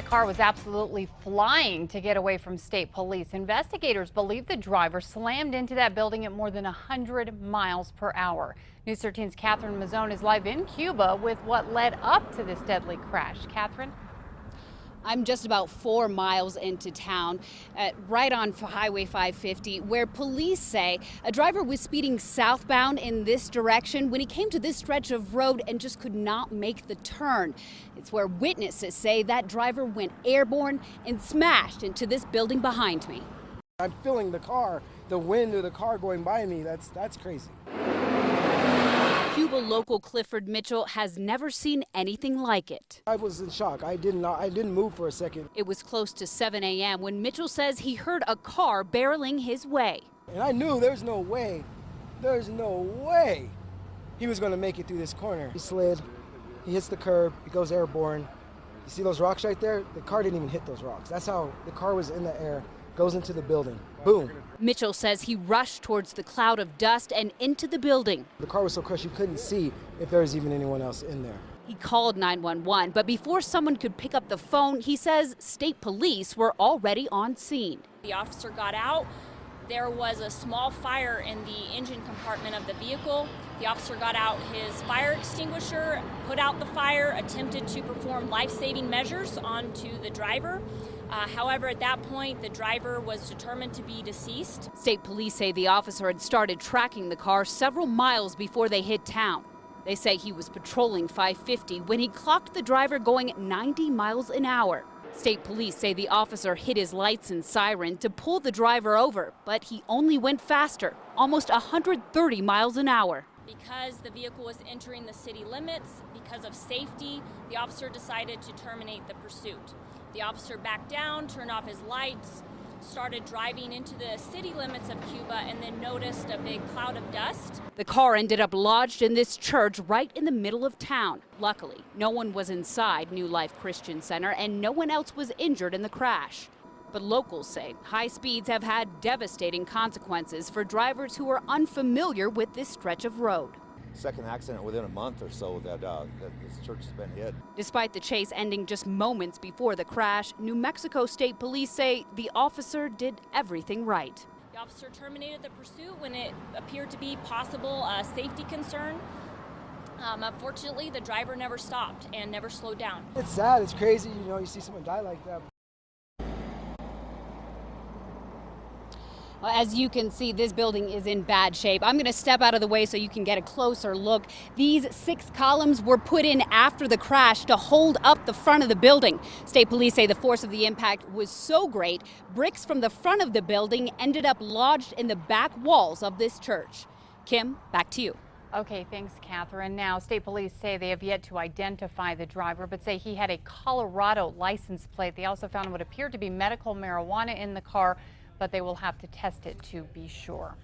car was absolutely flying to get away from state police. Investigators believe the driver slammed into that building at more than 100 miles per hour. News 13's Catherine Mazzone is live in Cuba with what led up to this deadly crash. Catherine? I'm just about 4 miles into town, right on Highway 550, where police say a driver was speeding southbound in this direction when he came to this stretch of road and just could not make the turn. It's where witnesses say that driver went airborne and smashed into this building behind me. I'm feeling the car, the wind of the car going by me. That's crazy. Cuba local Clifford Mitchell has never seen anything like it. I was in shock. I didn't move for a second. It was close to 7 a.m. when Mitchell says he heard a car barreling his way. And I knew there's no way he was going to make it through this corner. He slid, he hits the curb, he goes airborne. You see those rocks right there? The car didn't even hit those rocks. That's how the car was in the air, goes into the building. Boom. Mitchell says he rushed towards the cloud of dust and into the building. The car was so crushed you couldn't see if there was even anyone else in there. He called 911, but before someone could pick up the phone, he says state police were already on scene. The officer got out. There was a small fire in the engine compartment of the vehicle. The officer got out his fire extinguisher, put out the fire, attempted to perform life-saving measures onto the driver. However, at that point, the driver was determined to be deceased. State police say the officer had started tracking the car several miles before they hit town. They say he was patrolling 550 when he clocked the driver going 90 miles an hour. State police say the officer hit his lights and siren to pull the driver over, but he only went faster, almost 130 miles an hour. Because the vehicle was entering the city limits, because of safety, the officer decided to terminate the pursuit. The officer backed down, turned off his lights, started driving into the city limits of Cuba, and then noticed a big cloud of dust. The car ended up lodged in this church right in the middle of town. Luckily, no one was inside New Life Christian Center, and no one else was injured in the crash. But locals say high speeds have had devastating consequences for drivers who are unfamiliar with this stretch of road. Second accident within a month or so that this church has been hit. Despite the chase ending just moments before the crash, New Mexico State Police say the officer did everything right. The officer terminated the pursuit when it appeared to be possible safety concern. Unfortunately, the driver never stopped and never slowed down. It's sad, it's crazy, you see someone die like that. Well, as you can see, this building is in bad shape. I'm going to step out of the way so you can get a closer look. These 6 columns were put in after the crash to hold up the front of the building. State police say the force of the impact was so great, bricks from the front of the building ended up lodged in the back walls of this church. Kim, back to you. Okay, thanks, Catherine. Now, state police say they have yet to identify the driver, but say he had a Colorado license plate. They also found what appeared to be medical marijuana in the car, but they will have to test it to be sure.